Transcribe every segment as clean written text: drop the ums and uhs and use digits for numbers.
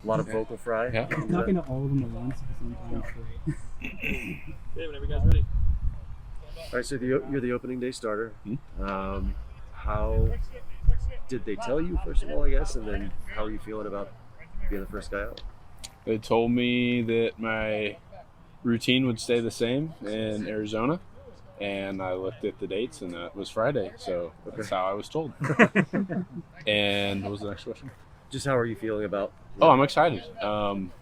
A lot of vocal fry. Yeah. Talking to all of them at once at the same time. Okay, whenever you guys are ready. All right, so you're the opening day starter. How did they tell you, first of all, I guess, and then how are you feeling about being the first guy out? They told me that my routine would stay the same in Arizona, and I looked at the dates, and that was Friday, so that's how I was told. And what was the next question? Just how are you feeling about? Oh, I'm excited.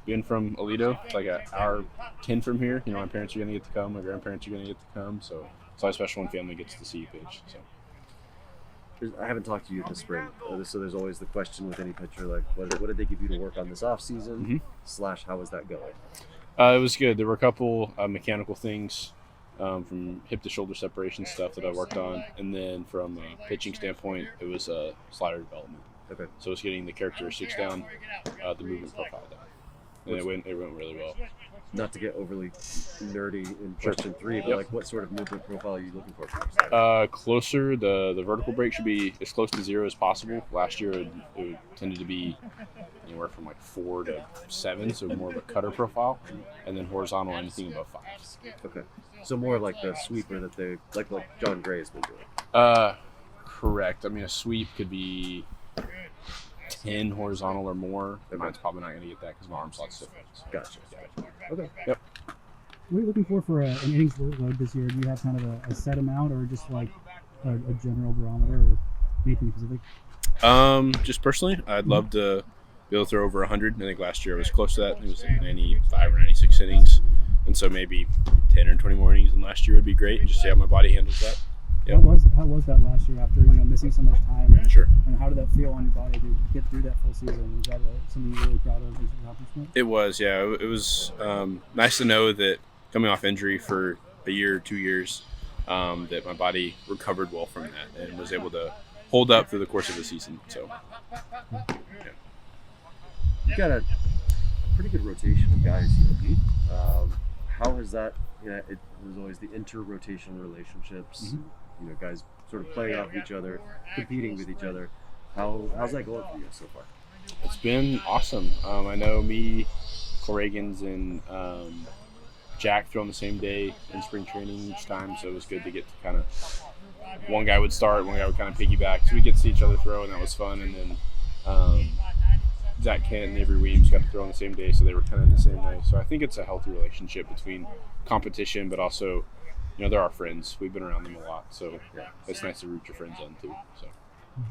Being from Aledo, it's like an hour 10 from here. You know, my parents are going to get to come, my grandparents are going to get to come, so it's always special when family gets to see you pitch. So. I haven't talked to you this spring, so there's always the question with any pitcher, like, what did they give you to work on this off season? / how was that going? It was good. There were a couple mechanical things from hip to shoulder separation stuff that I worked on, and then from a pitching standpoint, it was slider development. Okay. So it's getting the characteristics down, the movement profile down, and it went really well. Not to get overly nerdy in question 3, but like, what sort of movement profile are you looking for? Closer, the vertical break should be as close to 0 as possible. Last year it tended to be anywhere from like 4 to 7, so more of a cutter profile, and then horizontal anything above 5. Okay, so more like the sweeper that they like John Gray has been doing. Correct. I mean, a sweep could be 10 horizontal or more. Mine's probably not going to get that because my arm slot's different. So. Gotcha. Okay. Yep. What are you looking for an innings workload this year? Do you have kind of a set amount, or just like a general barometer, or anything specific? Just personally, I'd love to be able to throw over 100. I think last year I was close to that. It was like 95 or 96 innings, and so maybe 10 or 20 more innings than last year would be great, and just see how my body handles that. Yep. How was that last year after missing so much time? Sure. And how did that feel on your body to get through that full season? Was that something you're really proud of as an accomplishment? It was, yeah. It was nice to know that coming off injury for a year or 2 years, that my body recovered well from that and was able to hold up through the course of the season. So, yeah. You got a pretty good rotation of guys here. How has that? It was always the inter-rotation relationships. Guys sort of playing off each other, competing with each other. How's that going for you so far? It's been awesome. I know me, Corrigan's, and Jack throw on the same day in spring training each time, so it was good to get to kind of one guy would start, one guy would kind of piggyback, so we get to see each other throw, and that was fun. And then Zach Kent and Avery Weems got to throw on the same day, so they were kind of in the same way. So I think it's a healthy relationship between competition, but also, they're our friends. We've been around them a lot, so it's nice to root your friends on too. So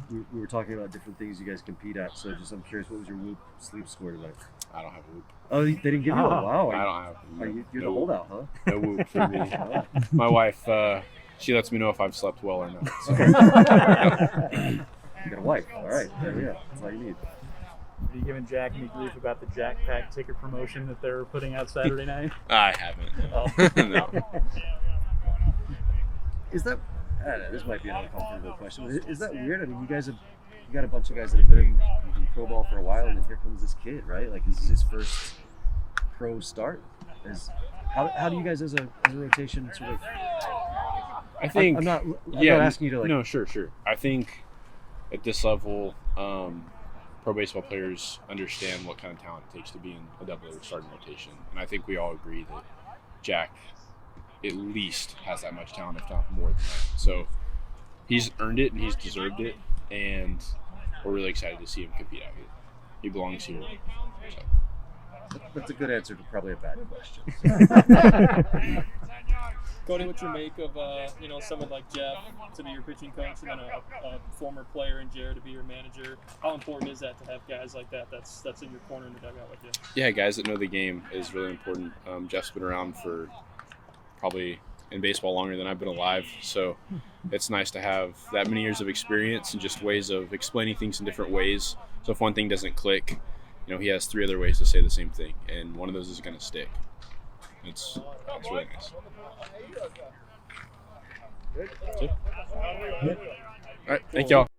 we were talking about different things you guys compete at. So I'm curious, what was your Whoop sleep score tonight? I don't have a Whoop. Oh, they didn't give you a Wow. I don't have. You're the holdout, huh? No Whoop for me. My wife, she lets me know if I've slept well or not. So. You got a wife. All right. Yeah. That's all you need. Are you giving Jack any grief about the Jack Pack ticket promotion that they're putting out Saturday night? I haven't. No. Is that? I don't know, this might be an uncomfortable question. Is that weird? I mean, you got a bunch of guys that have been in pro ball for a while, and then here comes this kid, right? Like, this is his first pro start. How do you guys, as a rotation, sort of? I think I'm not asking you to like. No, sure. I think at this level, pro baseball players understand what kind of talent it takes to be in a double-A starting rotation, and I think we all agree that Jack at least has that much talent, if not more than that. So he's earned it and he's deserved it, and we're really excited to see him compete out here. He belongs here. So. That's a good answer to probably a bad question. Cody, what's your make of someone like Jeff to be your pitching coach, and then a former player in Jared to be your manager? How important is that to have guys like that that's in your corner in the dugout with you? Yeah, guys that know the game is really important. Jeff's been around for probably in baseball longer than I've been alive, so it's nice to have that many years of experience and just ways of explaining things in different ways. So if one thing doesn't click, he has 3 other ways to say the same thing, and one of those is going to stick. It's really nice. All right, thank y'all.